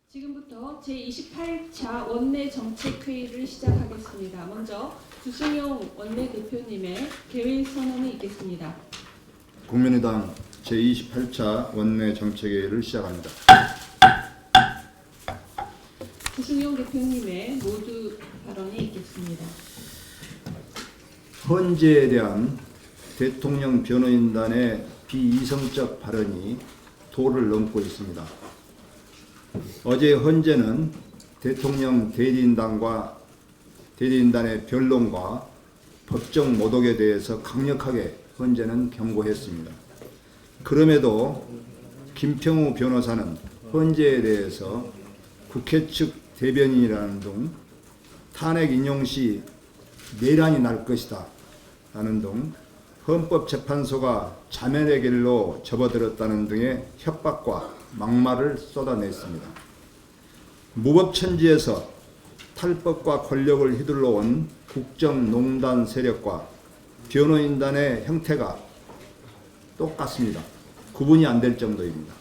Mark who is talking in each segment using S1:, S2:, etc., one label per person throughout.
S1: 지금부터 제28차 원내정책회의를 시작하겠습니다. 먼저 주승용 원내대표님의 개회 선언이 있겠습니다.
S2: 국민의당 제28차 원내정책회의를 시작합니다.
S1: 주승용 대표님의 모두 발언이 있겠습니다.
S2: 헌재에 대한 대통령 변호인단의 비이성적 발언이 도를 넘고 있습니다. 어제 헌재는 대통령 대리인단의 변론과 법적 모독에 대해서 강력하게 헌재는 경고했습니다. 그럼에도 김평우 변호사는 헌재에 대해서 국회 측 대변인이라는 등 탄핵 인용 시 내란이 날 것이다 라는 등 헌법재판소가 자멸의 길로 접어들었다는 등의 협박과 막말을 쏟아냈습니다. 무법천지에서 탈법과 권력을 휘둘러 온 국정농단 세력과 변호인단의 형태가 똑같습니다. 구분이 안 될 정도입니다.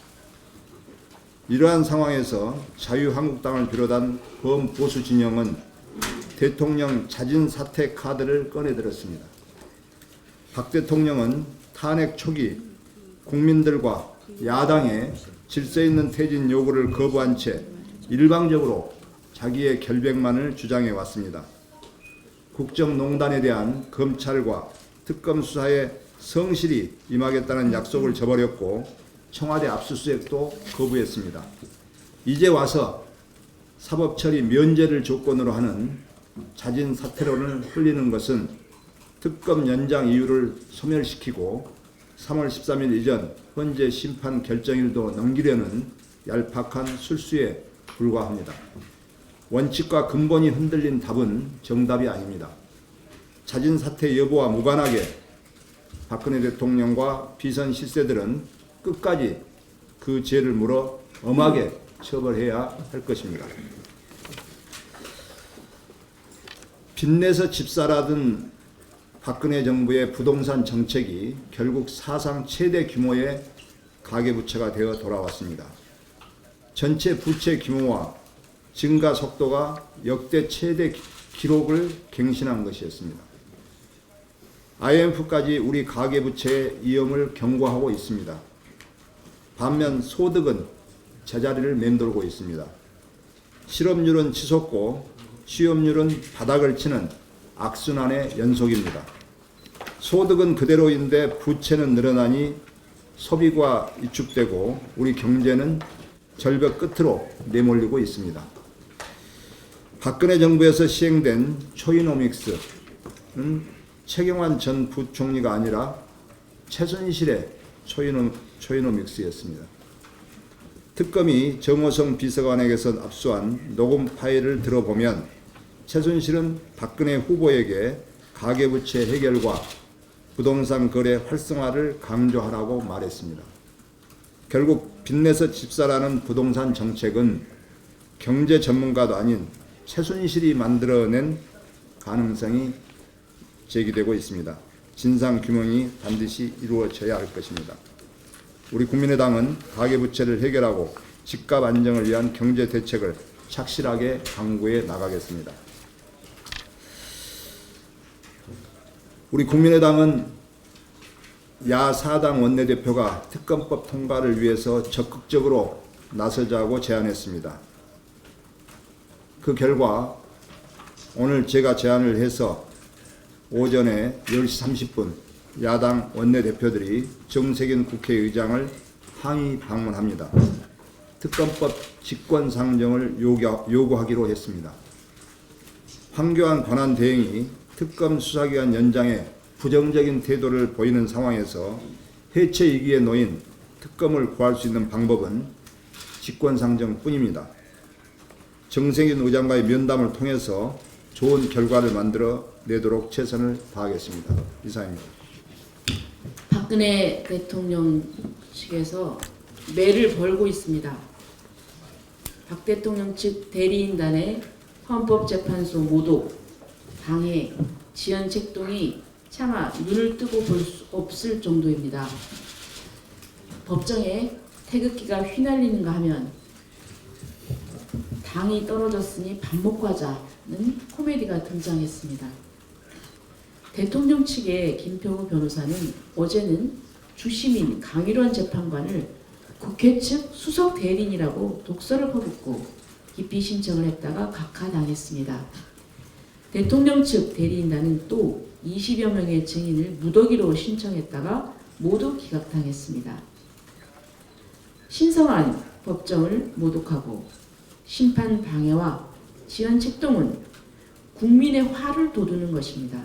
S2: 이러한 상황에서 자유한국당을 비롯한 범보수 진영은 대통령 자진 사퇴 카드를 꺼내들었습니다. 박 대통령은 탄핵 초기 국민들과 야당의 질서 있는 퇴진 요구를 거부한 채 일방적으로 자기의 결백만을 주장해 왔습니다. 국정농단에 대한 검찰과 특검 수사에 성실히 임하겠다는 약속을 저버렸고 청와대 압수수색도 거부했습니다. 이제 와서 사법처리 면제를 조건으로 하는 자진 사퇴론을 흘리는 것은 특검 연장 이유를 소멸시키고 3월 13일 이전 헌재 심판 결정일도 넘기려는 얄팍한 술수에 불과합니다. 원칙과 근본이 흔들린 답은 정답이 아닙니다. 자진 사퇴 여부와 무관하게 박근혜 대통령과 비선 실세들은 끝까지 그 죄를 물어 엄하게 처벌해야 할 것입니다. 빚내서 집사라던 박근혜 정부의 부동산 정책이 결국 사상 최대 규모의 가계부채가 되어 돌아왔습니다. 전체 부채 규모와 증가 속도가 역대 최대 기록을 갱신한 것이었습니다. IMF까지 우리 가계부채의 위험을 경고하고 있습니다. 반면 소득은 제자리를 맴돌고 있습니다. 실업률은 치솟고 취업률은 바닥을 치는 악순환의 연속입니다. 소득은 그대로인데 부채는 늘어나니 소비가 위축되고 우리 경제는 절벽 끝으로 내몰리고 있습니다. 박근혜 정부에서 시행된 초이노믹스는 최경환 전 부총리가 아니라 최순실의 초이노믹스였습니다. 특검이 정호성 비서관에게서 압수한 녹음 파일을 들어보면 최순실은 박근혜 후보에게 가계부채 해결과 부동산 거래 활성화를 강조하라고 말했습니다. 결국 빚내서 집사라는 부동산 정책은 경제 전문가도 아닌 최순실이 만들어낸 가능성이 제기되고 있습니다. 진상규명이 반드시 이루어져야 할 것입니다. 우리 국민의당은 가계부채를 해결하고 집값 안정을 위한 경제 대책을 착실하게 강구해 나가겠습니다. 우리 국민의당은 야4당 원내대표가 특검법 통과를 위해서 적극적으로 나서자고 제안했습니다. 그 결과 오늘 제가 제안을 해서 오전에 10시 30분 야당 원내대표들이 정세균 국회의장을 항의 방문합니다. 특검법 직권상정을 요구하기로 했습니다. 황교안 권한대행이 특검 수사기간 연장에 부정적인 태도를 보이는 상황에서 해체 위기에 놓인 특검을 구할 수 있는 방법은 직권상정뿐입니다. 정세균 의장과의 면담을 통해서 좋은 결과를 만들어 내도록 최선을 다하겠습니다. 이상입니다.
S3: 박근혜 대통령 측에서 매를 벌고 있습니다. 박 대통령 측 대리인단의 헌법재판소 모독, 방해, 지연 책동이 차마 눈을 뜨고 볼 수 없을 정도입니다. 법정에 태극기가 휘날리는가 하면 당이 떨어졌으니 밥 먹고 하자는 코미디가 등장했습니다. 대통령 측의 김표우 변호사는 어제는 주시민 강일원 재판관을 국회 측 수석 대리인이라고 독서를 퍼붓고 기피 신청을 했다가 각하당했습니다. 대통령 측 대리인단은 또 20여 명의 증인을 무더기로 신청했다가 모두 기각당했습니다. 신성한 법정을 모독하고 심판 방해와 지연 책동은 국민의 화를 돋우는 것입니다.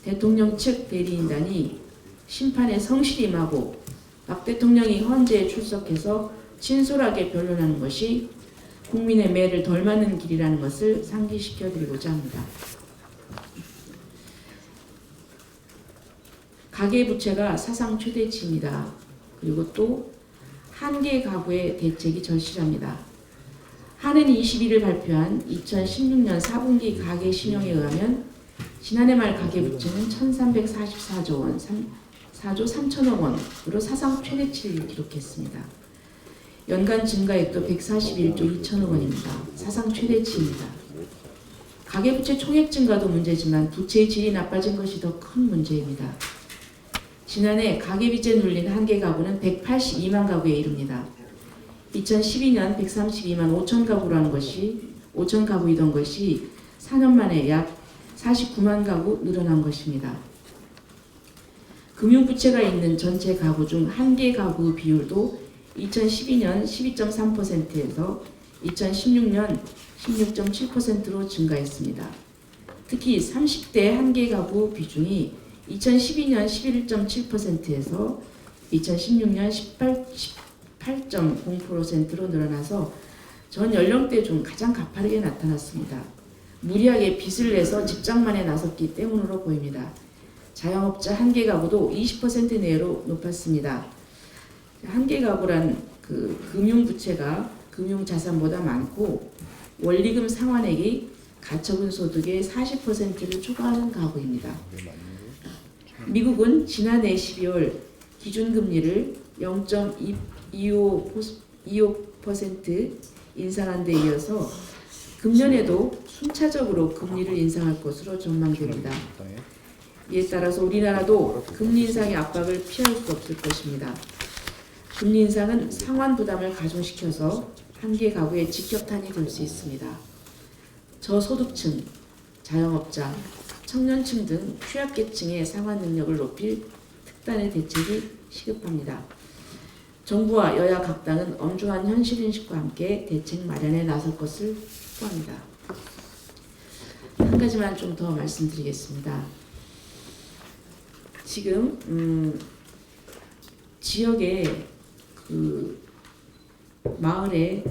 S3: 대통령 측 대리인단이 심판에 성실히 임하고 박 대통령이 헌재에 출석해서 진솔하게 변론하는 것이 국민의 매를 덜 맞는 길이라는 것을 상기시켜 드리고자 합니다. 가계부채가 사상 최대치입니다. 그리고 또 한계 가구의 대책이 절실합니다. 한은이 21일 발표한 2016년 4분기 가계 신용에 의하면 지난해 말 가계부채는 1344조 원, 4조 3천억 원으로 사상 최대치를 기록했습니다. 연간 증가액도 141조 2천억 원입니다. 사상 최대치입니다. 가계부채 총액 증가도 문제지만 부채의 질이 나빠진 것이 더 큰 문제입니다. 지난해 가계빚에 눌린 한계 가구는 182만 가구에 이릅니다. 2012년 132만 5천 가구이던 것이 4년 만에 약 49만 가구 늘어난 것입니다. 금융부채가 있는 전체 가구 중 한계 가구 비율도 2012년 12.3%에서 2016년 16.7%로 증가했습니다. 특히 30대 한계 가구 비중이 2012년 11.7%에서 2016년 18.0%로 늘어나서 전 연령대 중 가장 가파르게 나타났습니다. 무리하게 빚을 내서 집장만에 나섰기 때문으로 보입니다. 자영업자 한계 가구도 20% 내로 높았습니다. 한계 가구란 그 금융부채가 금융자산보다 많고 원리금 상환액이 가처분 소득의 40%를 초과하는 가구입니다. 미국은 지난해 12월 기준금리를 0.25% 인상한 데 이어서 금년에도 순차적으로 금리를 인상할 것으로 전망됩니다. 이에 따라서 우리나라도 금리 인상의 압박을 피할 수 없을 것입니다. 금리 인상은 상환 부담을 가중시켜서 한계 가구의 직격탄이 될 수 있습니다. 저소득층, 자영업자, 청년층 등 취약계층의 상환 능력을 높일 특단의 대책이 시급합니다. 정부와 여야 각 당은 엄중한 현실인식과 함께 대책 마련에 나설 것을 확보합니다. 한 가지만 좀 더 말씀드리겠습니다. 지금 지역의 그 마을의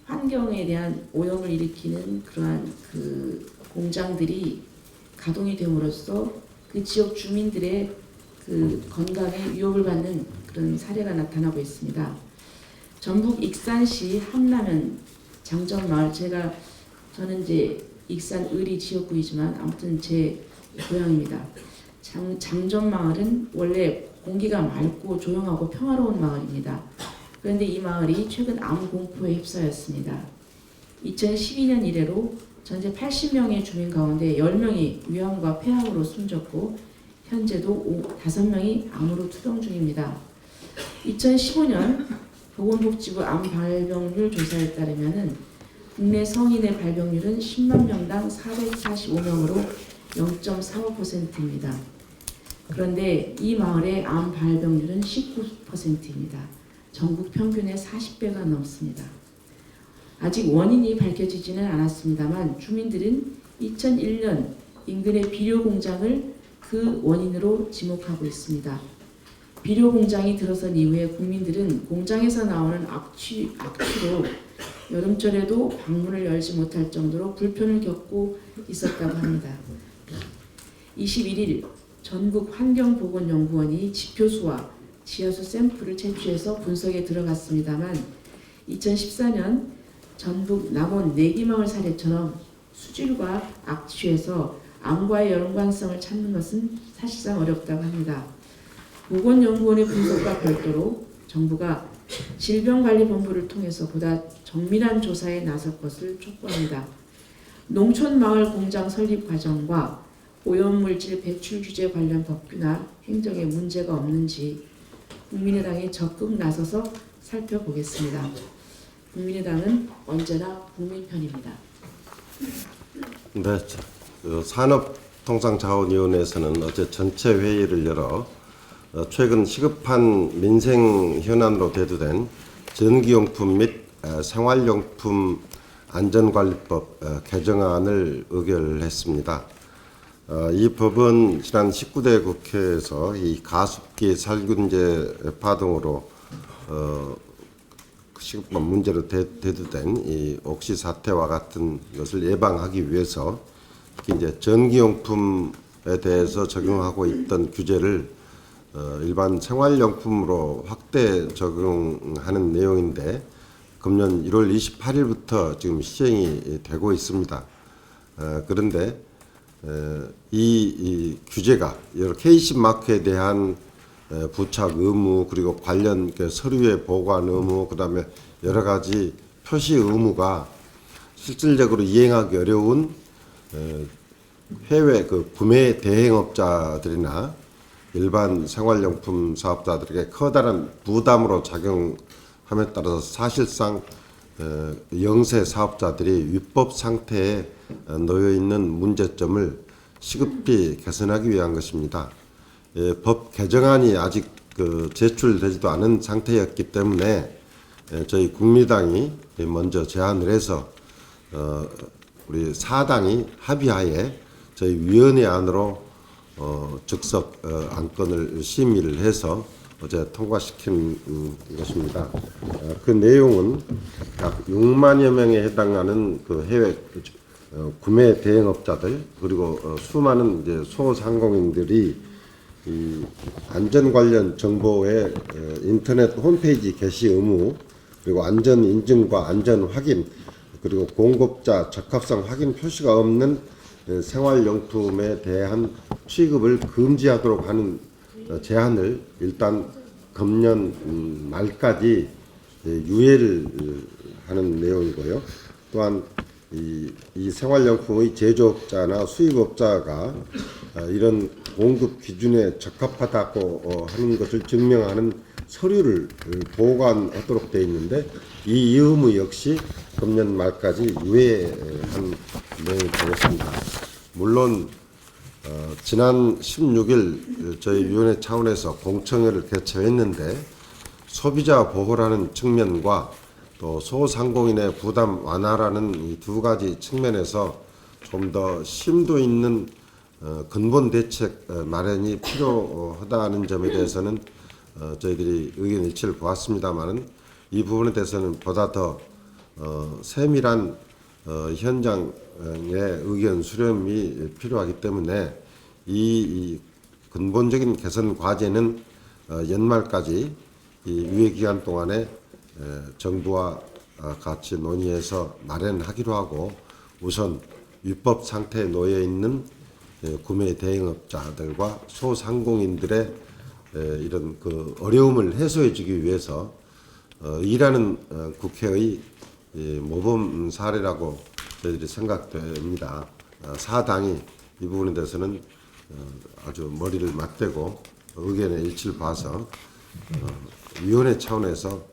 S3: 환경에 대한 오염을 일으키는 그러한 그 공장들이 가동이 됨으로써 그 지역 주민들의 그 건강에 위협을 받는 그런 사례가 나타나고 있습니다. 전북 익산시 함라면 장전마을, 저는 이제 익산 의리 지역구이지만 아무튼 제 고향입니다. 장전마을은 원래 공기가 맑고 조용하고 평화로운 마을입니다. 그런데 이 마을이 최근 암 공포에 휩싸였습니다. 2012년 이래로 전체 80명의 주민 가운데 10명이 위암과 폐암으로 숨졌고 현재도 5명이 암으로 투병 중입니다. 2015년 보건복지부 암 발병률 조사에 따르면 국내 성인의 발병률은 10만 명당 445명으로 0.45%입니다. 그런데 이 마을의 암 발병률은 19%입니다. 전국 평균의 40배가 넘습니다. 아직 원인이 밝혀지지는 않았습니다만 주민들은 2001년 인근의 비료 공장을 그 원인으로 지목하고 있습니다. 비료 공장이 들어선 이후에 국민들은 공장에서 나오는 악취로 여름철에도 방문을 열지 못할 정도로 불편을 겪고 있었다고 합니다. 21일 전국 환경보건연구원이 지표수와 지하수 샘플을 채취해서 분석에 들어갔습니다만 2014년 전북 남원 내기마을 사례처럼 수질과 악취에서 암과의 연관성을 찾는 것은 사실상 어렵다고 합니다. 보건연구원의 분석과 별도로 정부가 질병관리본부를 통해서 보다 정밀한 조사에 나설 것을 촉구합니다. 농촌마을 공장 설립 과정과 오염물질 배출 규제 관련 법규나 행정에 문제가 없는지 국민의당이 적극 나서서 살펴보겠습니다. 국민의당은 언제나 국민 편입니다.
S4: 네, 산업통상자원위원회에서는 어제 전체 회의를 열어 최근 시급한 민생 현안으로 대두된 전기용품 및 생활용품 안전관리법 개정안을 의결했습니다. 이 법은 지난 19대 국회에서 이 가습기 살균제 파동으로 시급한 문제로 대두된 이 옥시 사태와 같은 것을 예방하기 위해서 특히 이제 전기용품에 대해서 적용하고 있던 규제를 일반 생활용품으로 확대 적용하는 내용인데 금년 1월 28일부터 지금 시행이 되고 있습니다. 그런데 이 규제가 여러 KC 마크에 대한 부착 의무 그리고 관련 서류의 보관 의무 그다음에 여러 가지 표시 의무가 실질적으로 이행하기 어려운 해외 구매 대행업자들이나 일반 생활용품 사업자들에게 커다란 부담으로 작용함에 따라서 사실상 영세 사업자들이 위법 상태에 놓여 있는 문제점을 시급히 개선하기 위한 것입니다. 법 개정안이 아직 제출되지도 않은 상태였기 때문에 저희 국민당이 먼저 제안을 해서 우리 사당이 합의하에 저희 위원회 안으로 즉석 안건을 심의를 해서 어제 통과시킨 것입니다. 그 내용은 약 6만여 명에 해당하는 그 해외 구매 대행업자들 그리고 수많은 이제 소상공인들이 이 안전 관련 정보의 인터넷 홈페이지 게시 의무 그리고 안전 인증과 안전 확인 그리고 공급자 적합성 확인 표시가 없는 생활용품에 대한 취급을 금지하도록 하는 제한을 일단 금년 말까지 유예를 하는 내용이고요. 또한 이 생활용품의 제조업자나 수입업자가 이런 공급 기준에 적합하다고 하는 것을 증명하는 서류를 보관하도록 되어 있는데 이 의무 역시 금년 말까지 유예한 내용이 되겠습니다. 물론 지난 16일 저희 위원회 차원에서 공청회를 개최했는데 소비자 보호라는 측면과 또 소상공인의 부담 완화라는 이 두 가지 측면에서 좀 더 심도 있는 근본 대책 마련이 필요하다는 점에 대해서는 저희들이 의견 일치를 보았습니다만은 이 부분에 대해서는 보다 더 세밀한 현장의 의견 수렴이 필요하기 때문에 이 근본적인 개선 과제는 연말까지 이 유예 기간 동안에 정부와 같이 논의해서 마련하기로 하고 우선 위법 상태에 놓여 있는 구매 대행업자들과 소상공인들의 이런 그 어려움을 해소해주기 위해서 일하는 국회의 모범 사례라고 저희들이 생각됩니다. 사당이 이 부분에 대해서는 아주 머리를 맞대고 의견의 일치를 봐서 위원회 차원에서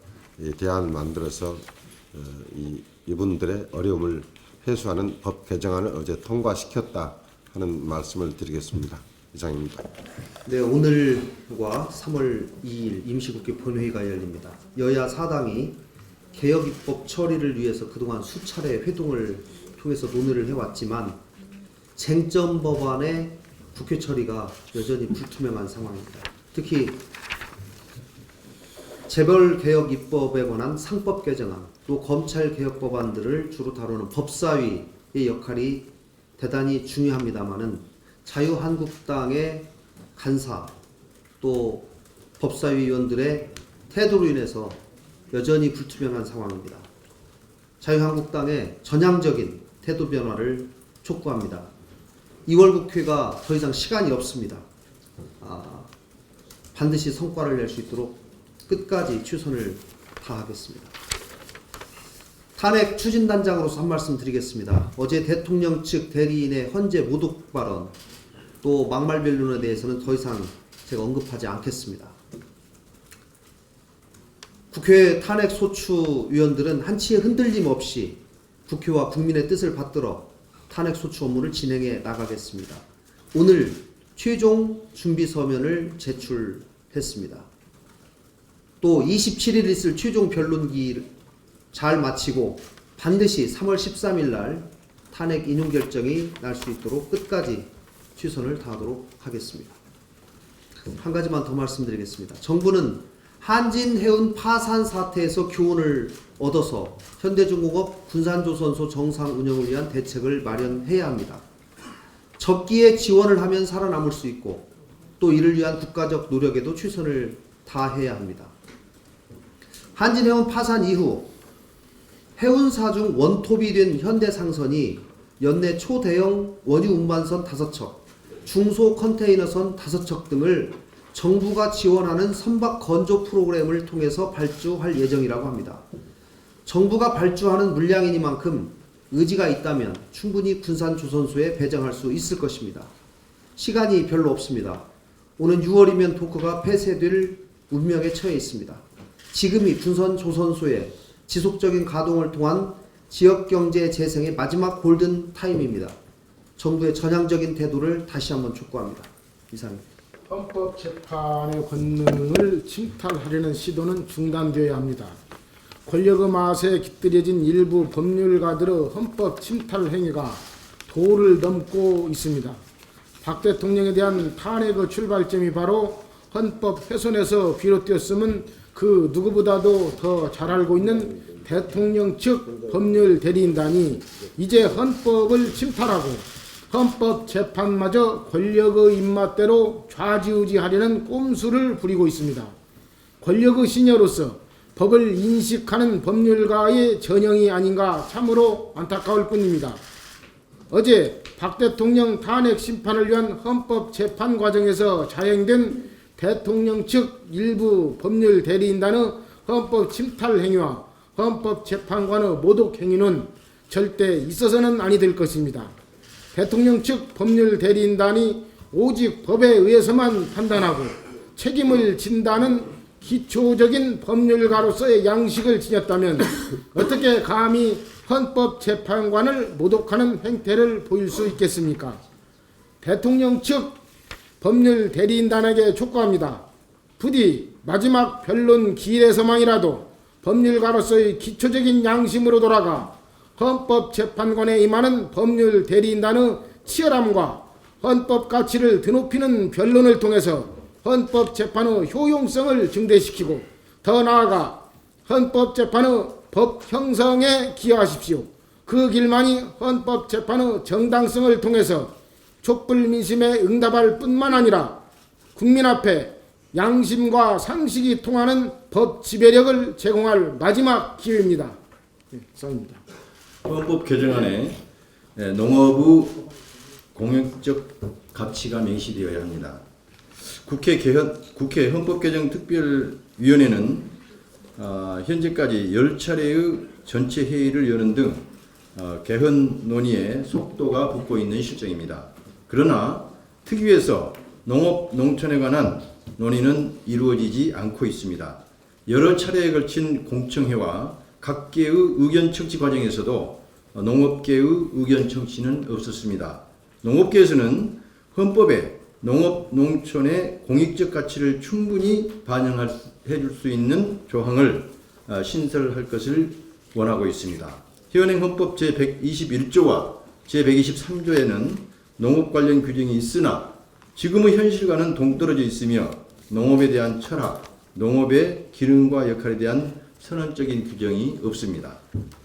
S4: 대안을 만들어서 이분들의 어려움을 해소하는 법 개정안을 어제 통과시켰다 하는 말씀을 드리겠습니다. 이상입니다.
S5: 네, 오늘과 3월 2일 임시국회 본회의가 열립니다. 여야 사당이 개혁 입법 처리를 위해서 그동안 수차례 회동을 통해서 논의를 해왔지만 쟁점 법안의 국회 처리가 여전히 불투명한 상황입니다. 특히 재벌개혁 입법에 관한 상법 개정안, 또 검찰개혁 법안들을 주로 다루는 법사위의 역할이 대단히 중요합니다마는 자유한국당의 간사, 또 법사위원들의 태도로 인해서 여전히 불투명한 상황입니다. 자유한국당의 전향적인 태도 변화를 촉구합니다. 2월 국회가 더 이상 시간이 없습니다. 반드시 성과를 낼 수 있도록 끝까지 최선을 다하겠습니다. 탄핵 추진단장으로서 한 말씀 드리겠습니다. 어제 대통령 측 대리인의 헌재 모독 발언 또 막말 변론에 대해서는 더 이상 제가 언급하지 않겠습니다. 국회 탄핵 소추 위원들은 한치의 흔들림 없이 국회와 국민의 뜻을 받들어 탄핵 소추 업무를 진행해 나가겠습니다. 오늘 최종 준비 서면을 제출했습니다. 또 27일 있을 최종 변론기를 잘 마치고 반드시 3월 13일 날 탄핵 인용 결정이 날 수 있도록 끝까지 최선을 다하도록 하겠습니다. 한 가지만 더 말씀드리겠습니다. 정부는 한진해운 파산 사태에서 교훈을 얻어서 현대중공업 군산조선소 정상 운영을 위한 대책을 마련해야 합니다. 적기에 지원을 하면 살아남을 수 있고 또 이를 위한 국가적 노력에도 최선을 다해야 합니다. 한진해운 파산 이후 해운사 중 원톱이 된 현대상선이 연내 초대형 원유 운반선 5척, 중소 컨테이너선 5척 등을 정부가 지원하는 선박 건조 프로그램을 통해서 발주할 예정이라고 합니다. 정부가 발주하는 물량이니만큼 의지가 있다면 충분히 군산조선소에 배정할 수 있을 것입니다. 시간이 별로 없습니다. 오는 6월이면 도커가 폐쇄될 운명에 처해 있습니다. 지금이 군산조선소의 지속적인 가동을 통한 지역경제 재생의 마지막 골든 타임입니다. 정부의 전향적인 태도를 다시 한번 촉구합니다. 이상입니다.
S6: 헌법재판의 권능을 침탈하려는 시도는 중단되어야 합니다. 권력의 맛에 깃들여진 일부 법률가들의 헌법 침탈 행위가 도를 넘고 있습니다. 박 대통령에 대한 탄핵의 출발점이 바로 헌법 훼손에서 비롯되었음은 그 누구보다도 더 잘 알고 있는 대통령 측 법률 대리인단이 이제 헌법을 침탈하고 헌법재판마저 권력의 입맛대로 좌지우지하려는 꼼수를 부리고 있습니다. 권력의 시녀로서 법을 인식하는 법률가의 전형이 아닌가 참으로 안타까울 뿐입니다. 어제 박 대통령 탄핵 심판을 위한 헌법재판 과정에서 자행된 대통령 측 일부 법률 대리인단의 헌법 침탈 행위와 헌법재판관의 모독 행위는 절대 있어서는 아니 될 것입니다. 대통령 측 법률 대리인단이 오직 법에 의해서만 판단하고 책임을 진다는 기초적인 법률가로서의 양식을 지녔다면 어떻게 감히 헌법재판관을 모독하는 행태를 보일 수 있겠습니까? 대통령 측 법률 대리인단에게 촉구합니다. 부디 마지막 변론 기일에서만이라도 법률가로서의 기초적인 양심으로 돌아가 헌법재판관에 임하는 법률 대리인단의 치열함과 헌법 가치를 드높이는 변론을 통해서 헌법재판의 효용성을 증대시키고 더 나아가 헌법재판의 법 형성에 기여하십시오. 그 길만이 헌법재판의 정당성을 통해서 촛불민심에 응답할 뿐만 아니라 국민 앞에 양심과 상식이 통하는 법 지배력을 제공할 마지막 기회입니다. 이상입니다.
S7: 헌법 개정안에 농업의 공익적 가치가 명시되어야 합니다. 국회 헌법개정특별위원회는 현재까지 10차례의 전체 회의를 여는 등 개헌 논의에 속도가 붙고 있는 실정입니다. 그러나 특위에서 농업, 농촌에 관한 논의는 이루어지지 않고 있습니다. 여러 차례에 걸친 공청회와 각계의 의견 청취 과정에서도 농업계의 의견 청취는 없었습니다. 농업계에서는 헌법에 농업, 농촌의 공익적 가치를 충분히 반영해 줄 수 있는 조항을 신설할 것을 원하고 있습니다. 현행 헌법 제121조와 제123조에는 농업 관련 규정이 있으나 지금의 현실과는 동떨어져 있으며 농업에 대한 철학, 농업의 기능과 역할에 대한 선언적인 규정이 없습니다.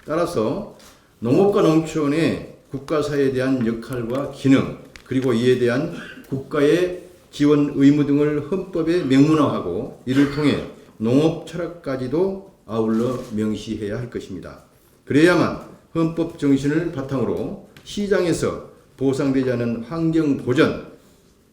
S7: 따라서 농업과 농촌의 국가사회에 대한 역할과 기능, 그리고 이에 대한 국가의 지원 의무 등을 헌법에 명문화하고 이를 통해 농업 철학까지도 아울러 명시해야 할 것입니다. 그래야만 헌법 정신을 바탕으로 시장에서 보상되지 않은 환경 보전,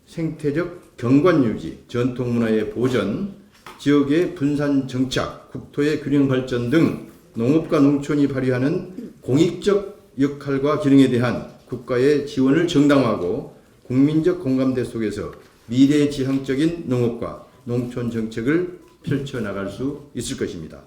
S7: 생태적 경관 유지, 전통 문화의 보전, 지역의 분산 정착, 국토의 균형 발전 등 농업과 농촌이 발휘하는 공익적 역할과 기능에 대한 국가의 지원을 정당화하고 국민적 공감대 속에서 미래지향적인 농업과 농촌 정책을 펼쳐나갈 수 있을 것입니다.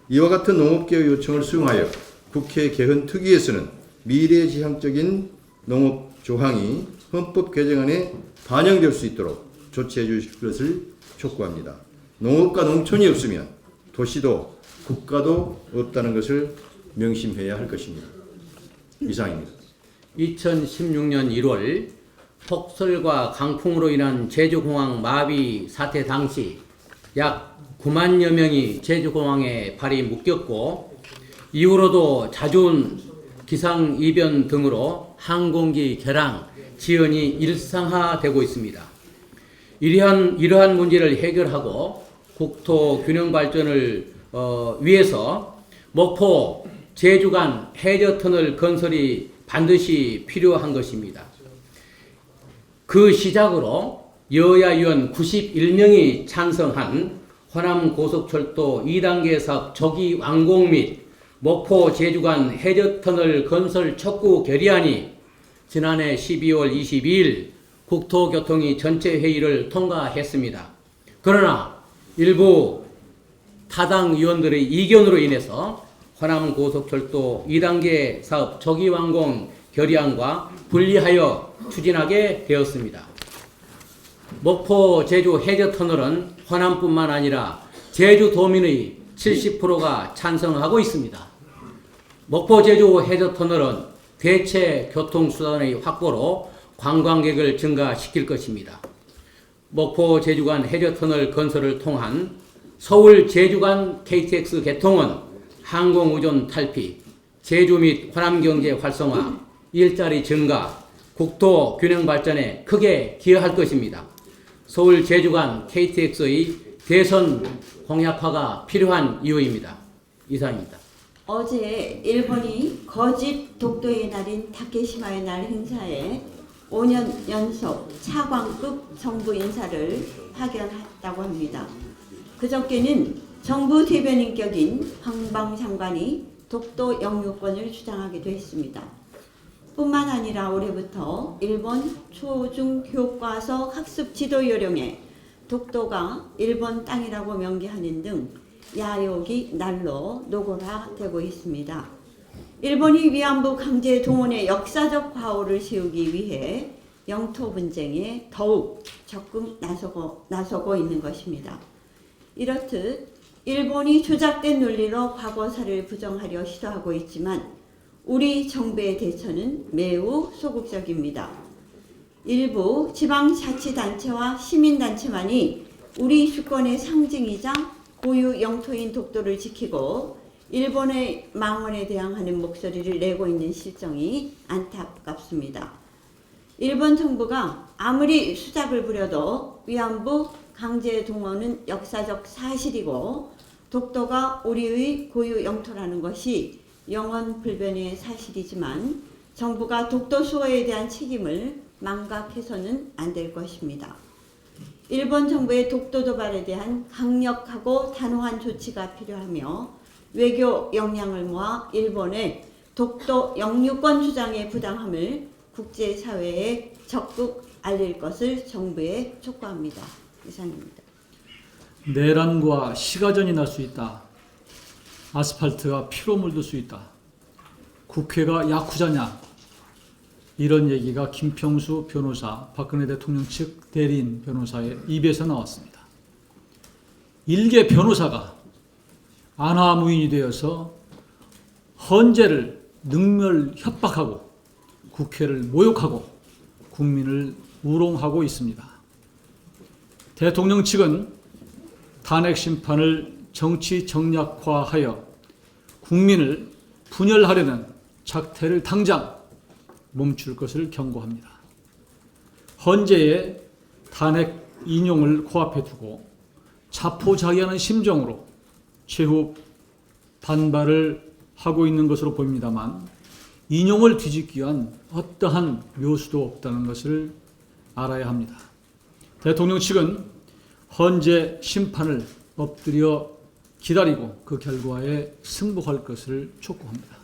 S7: 이와 같은 농업개혁 요청을 수용하여 국회 개헌 특위에서는 미래지향적인 농업 조항이 헌법 개정안에 반영될 수 있도록 조치해 주실 것을 촉구합니다. 농업과 농촌이 없으면 도시도 국가도 없다는 것을 명심해야 할 것입니다. 이상입니다.
S8: 2016년 1월 폭설과 강풍으로 인한 제주공항 마비 사태 당시 약 9만여 명이 제주공항에 발이 묶였고 이후로도 잦은 기상이변 등으로 항공기 결항, 지연이 일상화되고 있습니다. 이러한 문제를 해결하고 국토 균형 발전을 위해서 목포 제주 간 해저터널 건설이 반드시 필요한 것입니다. 그 시작으로 여야 의원 91명이 찬성한 호남 고속철도 2단계 사업 조기 완공 및 목포 제주 간 해저터널 건설 촉구 결의안이 지난해 12월 22일 국토교통위 전체 회의를 통과했습니다. 그러나 일부 타당 의원들의 이견으로 인해서 호남 고속철도 2단계 사업 조기 완공 결의안과 분리하여 추진하게 되었습니다. 목포 제주 해저터널은 호남뿐만 아니라 제주도민의 70%가 찬성하고 있습니다. 목포 제주 해저터널은 대체 교통수단의 확보로 관광객을 증가시킬 것입니다. 목포 제주 간 해저터널 건설을 통한 서울 제주 간 KTX 개통은 항공의존 탈피, 제주 및 호남 경제 활성화, 일자리 증가, 국토 균형 발전에 크게 기여할 것입니다. 서울 제주 간 KTX의 대선 공약화가 필요한 이유입니다. 이상입니다.
S9: 어제 일본이 거짓 독도의 날인 타케시마의 날 행사에 5년 연속 차관급 정부 인사를 파견했다고 합니다. 그저께는 정부 대변인격인 황방장관이 독도 영유권을 주장하기도 했습니다. 뿐만 아니라 올해부터 일본 초중교과서 학습 지도 요령에 독도가 일본 땅이라고 명기하는 등 야욕이 날로 노골화되고 있습니다. 일본이 위안부 강제 동원의 역사적 과오를 세우기 위해 영토 분쟁에 더욱 적극 나서고 있는 것입니다. 이렇듯 일본이 조작된 논리로 과거사를 부정하려 시도하고 있지만 우리 정부의 대처는 매우 소극적입니다. 일부 지방자치단체와 시민단체만이 우리 주권의 상징이자 고유 영토인 독도를 지키고 일본의 망언에 대항하는 목소리를 내고 있는 실정이 안타깝습니다. 일본 정부가 아무리 수작을 부려도 위안부 강제 동원은 역사적 사실이고 독도가 우리의 고유 영토라는 것이 영원불변의 사실이지만 정부가 독도 수호에 대한 책임을 망각해서는 안 될 것입니다. 일본 정부의 독도 도발에 대한 강력하고 단호한 조치가 필요하며 외교 역량을 모아 일본의 독도 영유권 주장의 부당함을 국제사회에 적극 알릴 것을 정부에 촉구합니다. 이상입니다.
S10: 내란과 시가전이 날 수 있다. 아스팔트가 피로 물들 수 있다. 국회가 야쿠자냐. 이런 얘기가 김평수 변호사, 박근혜 대통령 측 대리인 변호사의 입에서 나왔습니다. 일개 변호사가 안하무인이 되어서 헌재를 능멸 협박하고 국회를 모욕하고 국민을 우롱하고 있습니다. 대통령 측은 탄핵 심판을 정치 정략화하여 국민을 분열하려는 작태를 당장 멈출 것을 경고합니다. 헌재의 탄핵 인용을 코앞에 두고 자포자기하는 심정으로 최후 반발을 하고 있는 것으로 보입니다만 인용을 뒤집기 위한 어떠한 묘수도 없다는 것을 알아야 합니다. 대통령 측은 헌재 심판을 엎드려 기다리고 그 결과에 승복할 것을 촉구합니다.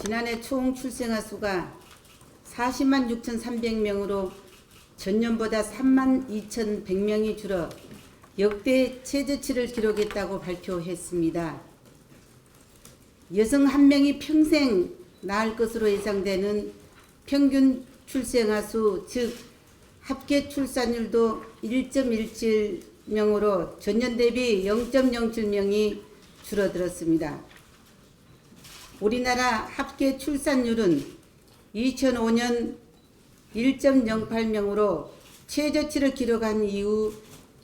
S11: 지난해 총 출생아 수가 40만 6,300명으로 전년보다 3만 2,100명이 줄어 역대 최저치를 기록했다고 발표했습니다. 여성 한 명이 평생 낳을 것으로 예상되는 평균 출생아 수, 즉 합계 출산율도 1.17명으로 전년 대비 0.07명이 줄어들었습니다. 우리나라 합계 출산율은 2005년 1.08명으로 최저치를 기록한 이후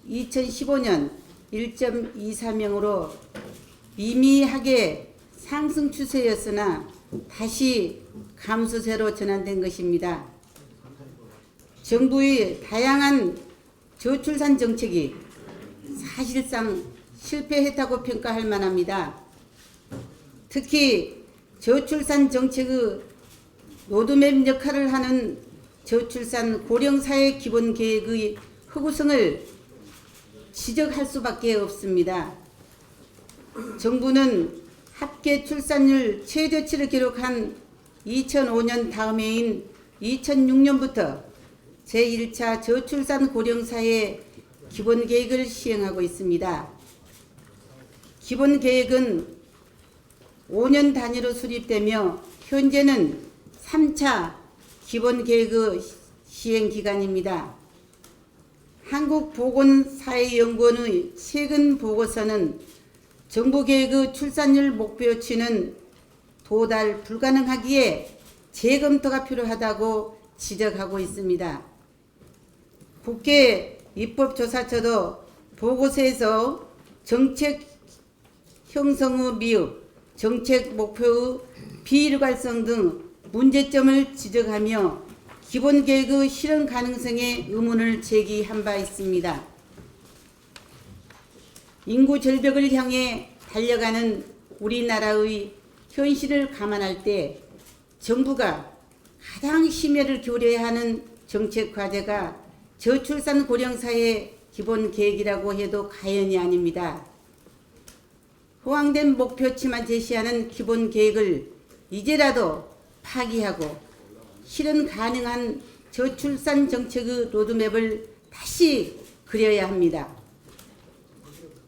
S11: 2015년 1.24명으로 미미하게 상승 추세였으나 다시 감소세로 전환된 것입니다. 정부의 다양한 저출산 정책이 사실상 실패했다고 평가할 만합니다. 특히 저출산 정책의 로드맵 역할을 하는 저출산 고령사회 기본계획의 허구성을 지적할 수밖에 없습니다. 정부는 합계 출산율 최저치를 기록한 2005년 다음 해인 2006년부터 제1차 저출산 고령사회 기본계획을 시행하고 있습니다. 기본계획은 5년 단위로 수립되며 현재는 3차 기본계획의 시행기간입니다. 한국보건사회연구원의 최근 보고서는 정부계획의 출산율 목표치는 도달 불가능하기에 재검토가 필요하다고 지적하고 있습니다. 국회 입법조사처도 보고서에서 정책 형성의 미흡, 정책 목표의 비일관성 등 문제점을 지적하며 기본계획의 실현 가능성에 의문을 제기한 바 있습니다. 인구 절벽을 향해 달려가는 우리나라의 현실을 감안할 때 정부가 가장 심혈을 기울여야 하는 정책 과제가 저출산 고령사회 기본계획이라고 해도 과언이 아닙니다. 허황된 목표치만 제시하는 기본계획을 이제라도 파기하고 실현 가능한 저출산 정책의 로드맵을 다시 그려야 합니다.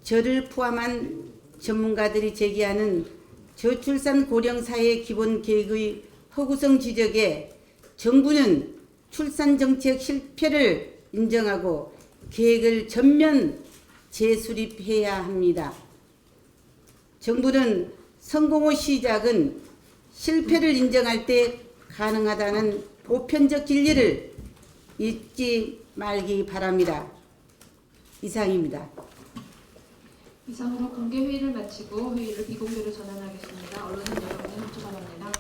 S11: 저를 포함한 전문가들이 제기하는 저출산 고령사회 기본계획의 허구성 지적에 정부는 출산 정책 실패를 인정하고 계획을 전면 재수립해야 합니다. 정부는 성공의 시작은 실패를 인정할 때 가능하다는 보편적 진리를 잊지 말기 바랍니다. 이상입니다.
S1: 이상으로 공개회의를 마치고 회의를 비공개로 전환하겠습니다. 언론인 여러분의 협조 바랍니다.